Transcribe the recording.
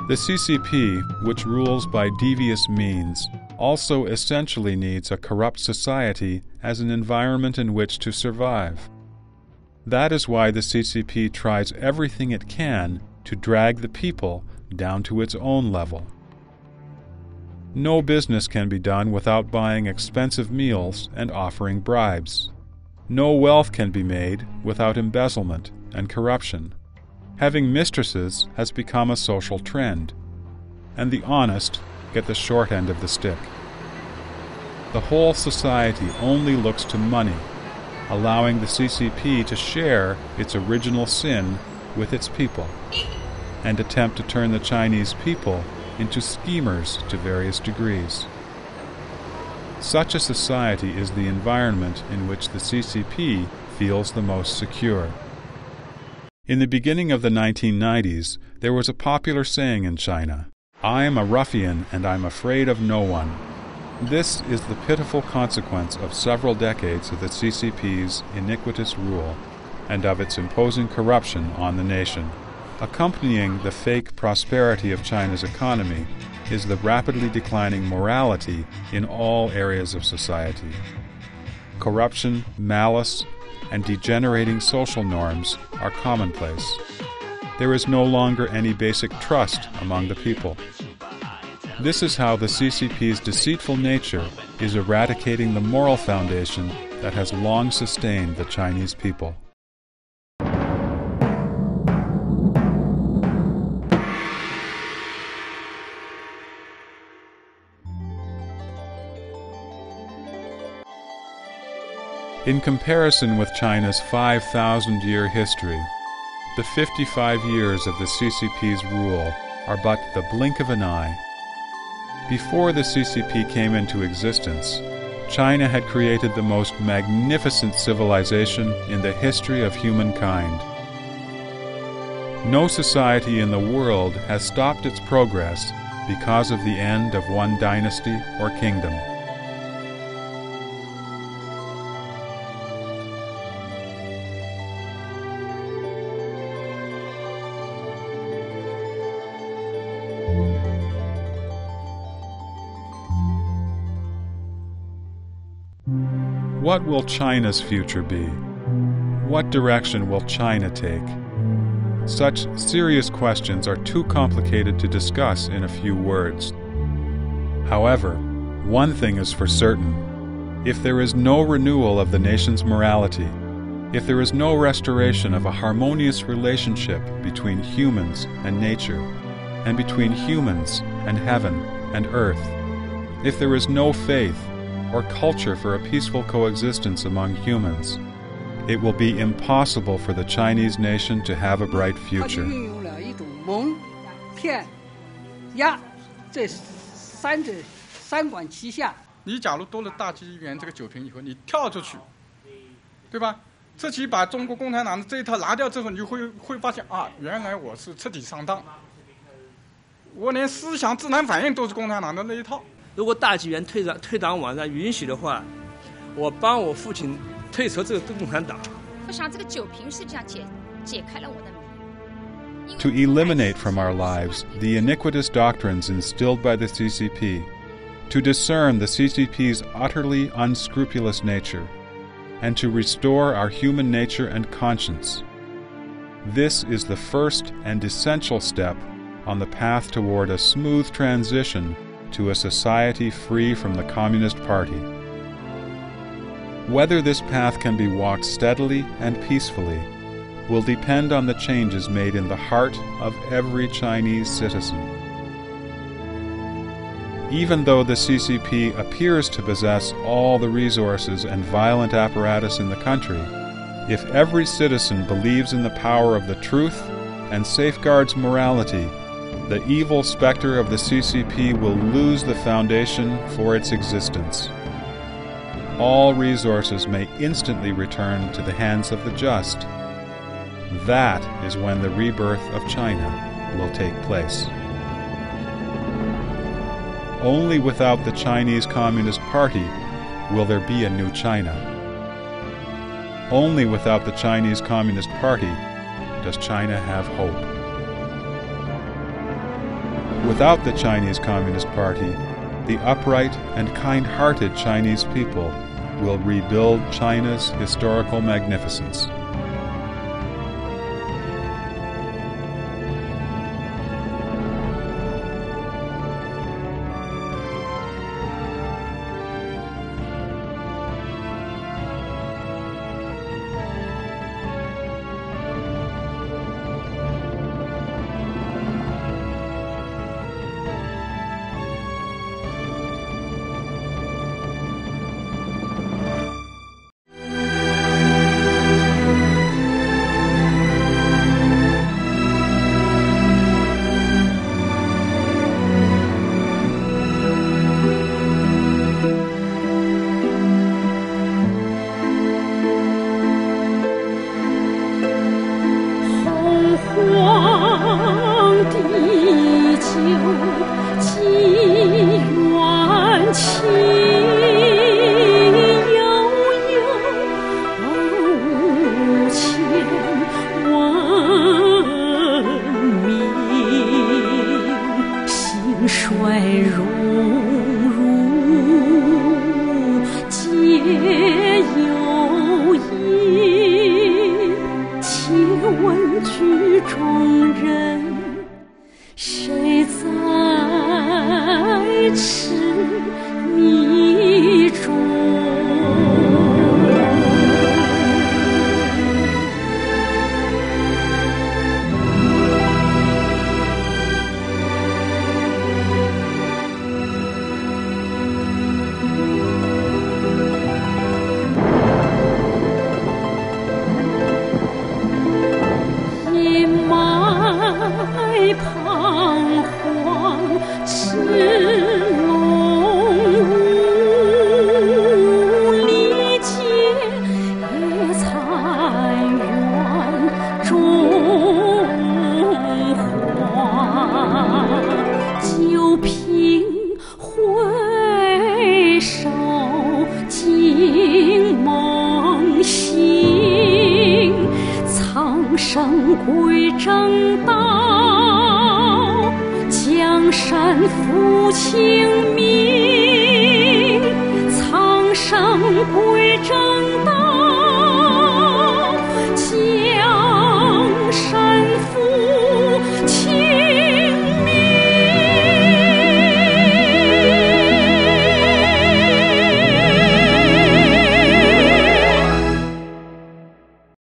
The CCP, which rules by devious means, also essentially needs a corrupt society as an environment in which to survive. That is why the CCP tries everything it can to drag the people down to its own level. No business can be done without buying expensive meals and offering bribes. No wealth can be made without embezzlement and corruption. Having mistresses has become a social trend, and the honest get the short end of the stick. The whole society only looks to money, allowing the CCP to share its original sin with its people, and attempt to turn the Chinese people into schemers to various degrees. Such a society is the environment in which the CCP feels the most secure. In the beginning of the 1990s, there was a popular saying in China, "I am a ruffian and I'm afraid of no one." This is the pitiful consequence of several decades of the CCP's iniquitous rule and of its imposing corruption on the nation. Accompanying the fake prosperity of China's economy is the rapidly declining morality in all areas of society. Corruption, malice, and degenerating social norms are commonplace. There is no longer any basic trust among the people. This is how the CCP's deceitful nature is eradicating the moral foundation that has long sustained the Chinese people. In comparison with China's 5,000-year history, the 55 years of the CCP's rule are but the blink of an eye. Before the CCP came into existence, China had created the most magnificent civilization in the history of humankind. No society in the world has stopped its progress because of the end of one dynasty or kingdom. What will China's future be? What direction will China take? Such serious questions are too complicated to discuss in a few words. However, one thing is for certain. If there is no renewal of the nation's morality, if there is no restoration of a harmonious relationship between humans and nature, and between humans and heaven and earth, if there is no faith or culture for a peaceful coexistence among humans, it will be impossible for the Chinese nation to have a bright future. 三管齐下。你假如多了大纪元这个酒瓶以后，你跳出去，对吧？自己把中国共产党的这一套拿掉之后，你会发现啊，原来我是彻底上当，我连思想自然反应都是共产党的那一套。如果大纪元退党网上允许的话，我帮我父亲退出这个共产党。我想这个酒瓶实际上解开了我的谜。To eliminate from our lives the iniquitous doctrines instilled by the CCP, to discern the CCP's utterly unscrupulous nature, and to restore our human nature and conscience. This is the first and essential step on the path toward a smooth transition to a society free from the Communist Party. Whether this path can be walked steadily and peacefully will depend on the changes made in the heart of every Chinese citizen. Even though the CCP appears to possess all the resources and violent apparatus in the country, if every citizen believes in the power of the truth and safeguards morality, the evil specter of the CCP will lose the foundation for its existence. All resources may instantly return to the hands of the just. That is when the rebirth of China will take place. Only without the Chinese Communist Party will there be a new China. Only without the Chinese Communist Party does China have hope. Without the Chinese Communist Party, the upright and kind-hearted Chinese people will rebuild China's historical magnificence.归正道，江山抚清明，苍生归正道。